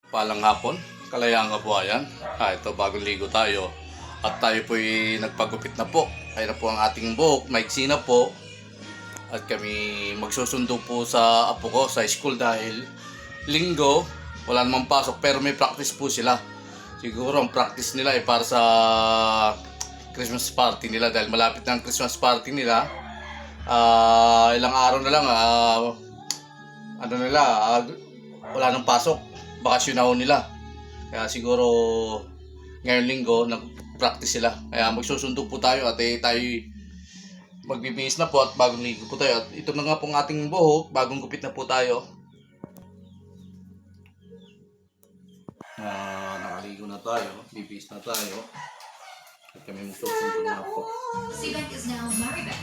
Palang hapon, kalayaan kabuhayan. Ito bagong ligo tayo. At tayo po'y nagpagupit na po. Kaya na po ang ating buhok, maiksi na po. At kami magsusundo po sa apo ko sa school dahil linggo, wala namang pasok pero may practice po sila. Siguro ang practice nila ay para sa Christmas party nila dahil malapit na ang Christmas party nila. Ilang araw na lang, wala nang pasok, bakasyon na ho nila. Kaya siguro ngayong linggo nag-practice sila. Kaya magsusundo po tayo at tayo magbibihis na po at bagong ligo po tayo. At ito na nga pong ating buhok, bagong gupit na po tayo. Nakaligo na tayo, bibihis na tayo. At kami magsusundo na po. Cbank is now Maribank.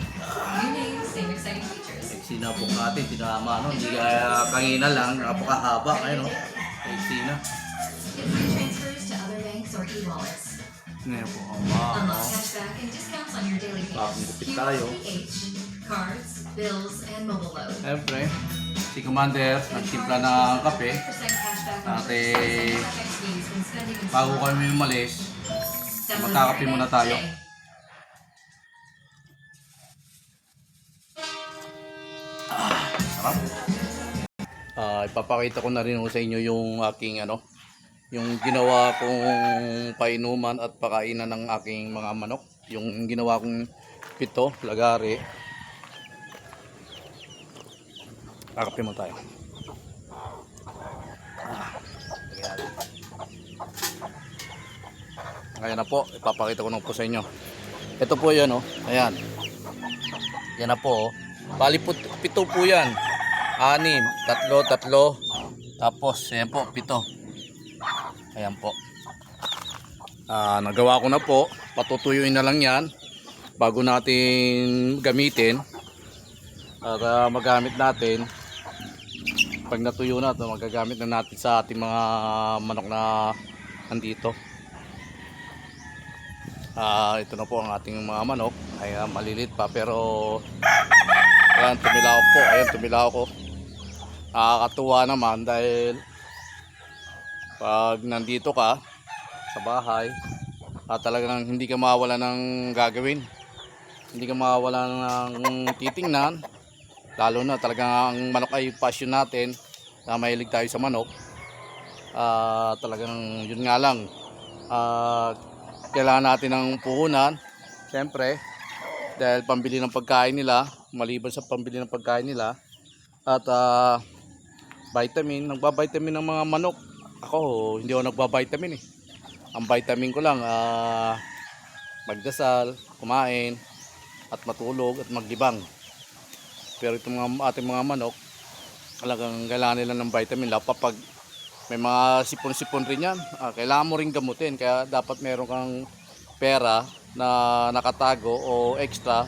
New name, same exciting features. Sina po natin, tinama hindi kaya kanina lang, napakahaba ngayon, no? Sina. Get free transfers to other banks or e-wallets. Ngayon po, Unlock cashback and discounts on your daily Bagong payments. gupit tayo. QTH, cards, bills, and mobile load. Siyempre, si Commander, nagtimpla ng kape. 10% cashback on Ate, purchases, FX fees when spending in bago store. kami umalis, Download magkakape Maribank muna tayo. today. Sarap. Ipapakita ko na rin sa inyo yung aking yung ginawa kong painuman at pakainan ng aking mga manok. Yung ginawa kong pito, lagari. Kakape mo tayo. Ayan na po, ipapakita ko na po sa inyo. Ito po yan, ayan. Yan na po, bali po, pito po yan. 6, tatlo. Tapos, ayan po, pito. Ayan po. Nagawa ko na po. Patutuyuin na lang yan bago natin gamitin. At magamit natin. Pag natuyo na ito, magagamit na natin sa ating mga manok na nandito. Ito na po ang ating mga manok. Ay malilit pa pero ayan, tumilaw po. Ayan, tumilaw ko. Nakakatuwa naman dahil pag nandito ka sa bahay, talagang hindi ka mawawala ng gagawin. Hindi ka mawawala ng titingnan. Lalo na talagang ang manok ay passion natin. Mahilig tayo sa manok. Talagang yun nga lang. Kailangan natin ng puhunan. Siyempre, dahil pambili ng pagkain nila, maliban sa pambili ng pagkain nila, at vitamin, nagbabitamin ng mga manok. Ako, hindi ako nagbabitamin eh. Ang vitamin ko lang, magdasal, kumain, at matulog, at maglibang. Pero itong mga, ating mga manok, talagang kailangan nila ng vitamin. Lalo pag may mga sipon-sipon rin yan, kailangan mo rin gamutin. Kaya dapat meron kang pera na nakatago o extra.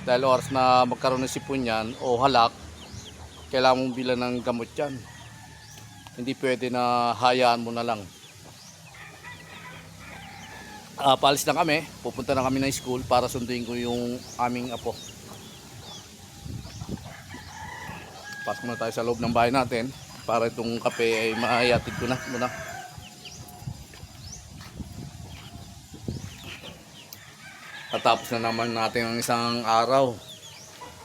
Dahil oras na magkaroon ng sipon yan o halak, kailangan mong bilan ng gamot yan. Hindi pwede na hayaan mo na lang. Paalis na kami, pupunta na kami ng school para sunduin ko yung aming apo. Pasok na tayo sa loob ng bahay natin para itong kape ay mahayatid ko na muna. Tatapos na naman natin ang isang araw.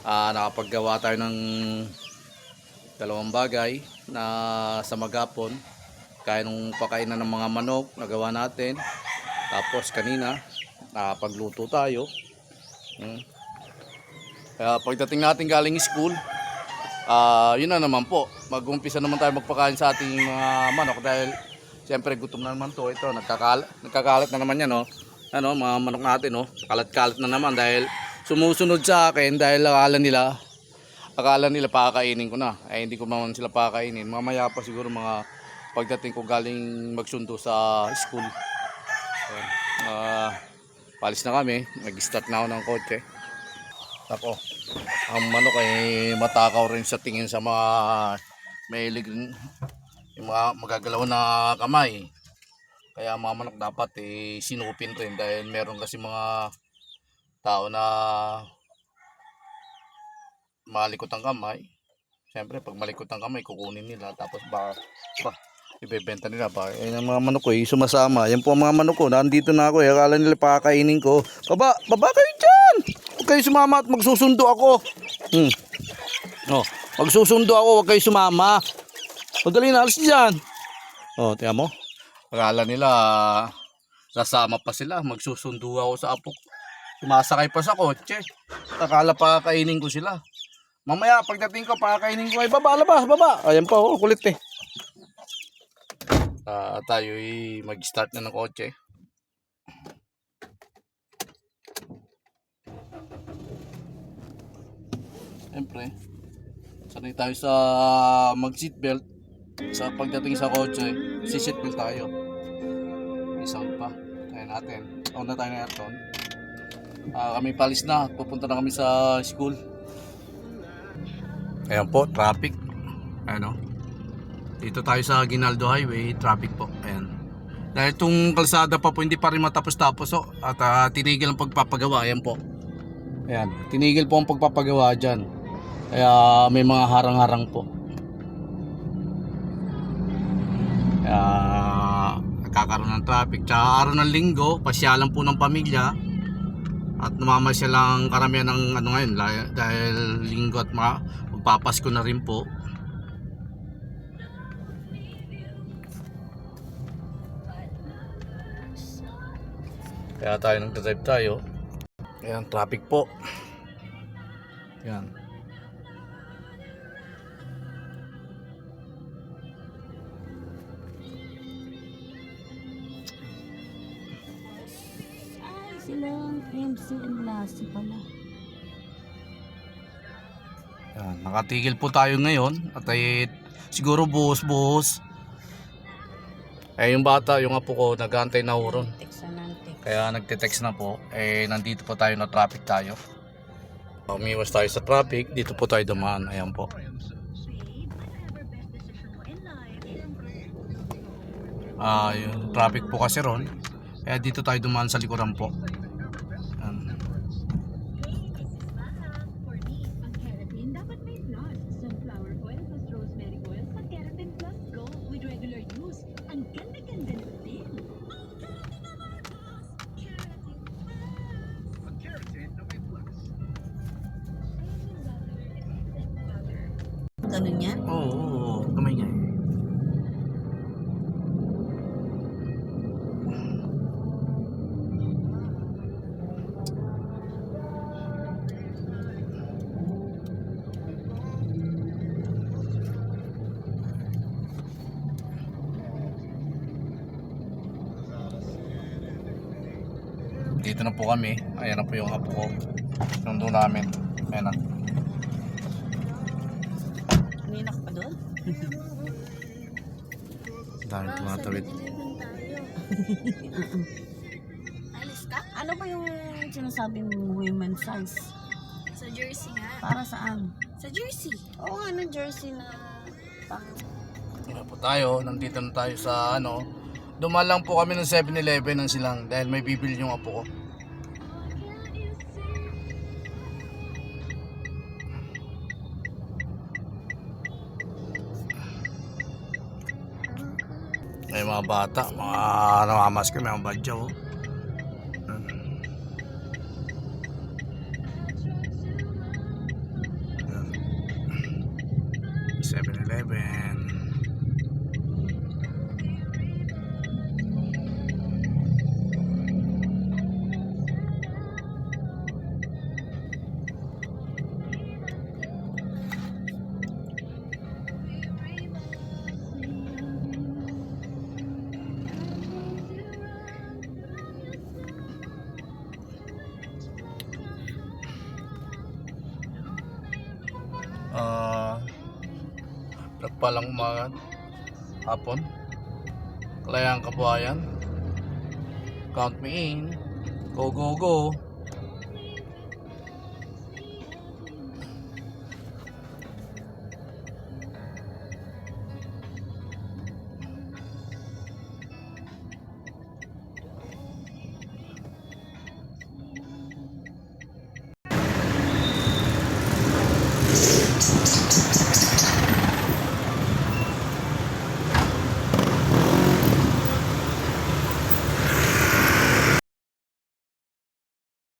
Nakapaggawa tayo ng dalawang bagay na sa maghapon. Kaya nung pakainan ng mga manok, nagawa natin. Tapos kanina, nakapagluto tayo. Kaya pagdating natin galing school, yun na naman po. Mag-umpisa naman tayo magpakain sa ating mga manok dahil siyempre gutom na naman to. Ito, nagkakalat na naman yan, mga manok natin, kalat-kalat na naman dahil sumusunod sa akin dahil akala nila pakakainin ko na. Ay hindi ko naman sila pakakainin. Mamaya pa siguro mga pagdating ko galing magsundo sa school. Palis na kami, nag-start na ako ng kotse. Ako, ang manok ay matakaw rin sa tingin sa mga mahilig rin, yung mga magagalaw na kamay. Kaya mga manok dapat sinupin rin dahil meron kasi mga tao na malikot ang kamay. Siyempre pag malikot ang kamay kukunin nila tapos ibebenta nila pa. Yan ang mga manok ko, sumasama. Yan po ang mga manok ko. Nandito na ako. Akala nila pakakainin ko. Baba kayo dyan! Huwag kayo sumama at magsusundo ako. Oh, magsusundo ako, huwag kayo sumama. Madali na, alis dyan. Oh, tiyan mo. Akala nila sasama pa sila. Magsusundo ako sa apok. Sumasakay pa sa kotse. Akala pakakainin ko sila. Mamaya, pagdating ko, pakakainin ko. Ay, baba. Ayan pa, kulit eh. Tayo'y mag-start na ng kotse. Siyempre, sanay tayo sa mag-seatbelt. Sa pagdating sa kotse, si-seatbelt tayo. May sound pa. Ayan natin. On na tayo ng aircon. Kami palis na. Pupunta na kami sa school. Ayan po, traffic. Ayan o. Dito tayo sa Aguinaldo Highway, traffic po. Ayan. Dahil itong kalsada pa po, hindi pa rin matapos-tapos oh. At tinigil ang pagpapagawa. Ayan po. Ayan. Tinigil po ang pagpapagawa dyan. Kaya may mga harang-harang po. Kaya nagkakaroon ng traffic. Tsaka araw ng linggo, pasyalan po ng pamilya. At namamasya lang karamihan ng ano ngayon. Dahil linggo at magpapasko na rin po. Kaya tayo nagdadrive tayo. Ayan, traffic po. Ayan. Ay, silang MC and Lassie pala. Ayan, nakatigil po tayo ngayon. At ay siguro buhos-buhos. Yung bata, yung apo ko, nag-aantay na huron. Kaya nagte-text na po. Nandito po tayo na traffic tayo. Umiwas tayo sa traffic. Dito po tayo dumaan. Ayan po. Yung traffic po kasi ron. Kaya dito tayo dumaan sa likuran po. Ayan. Ganun yan? Oo, kamay niya. Dito na po kami. Ayan na po yung apo ko. Sundo namin. Ayan na. Ninak pa doon? Dahil tumatawid. Alis ka? Ano ba yung sinasabing women's size? Sa jersey nga. Para saan? Sa jersey. Oo nga, ano jersey na pang... Ayan po tayo. Nandito na tayo sa ano. Dumaan lang po kami ng 7-Eleven ng silang dahil may bibili yung apo ko. May mga bata, mga namamas kami, mga badyaw. 7-Eleven. Nagpalang umaga hapon, Kalayaan Kabuhayan, count me in, go go go.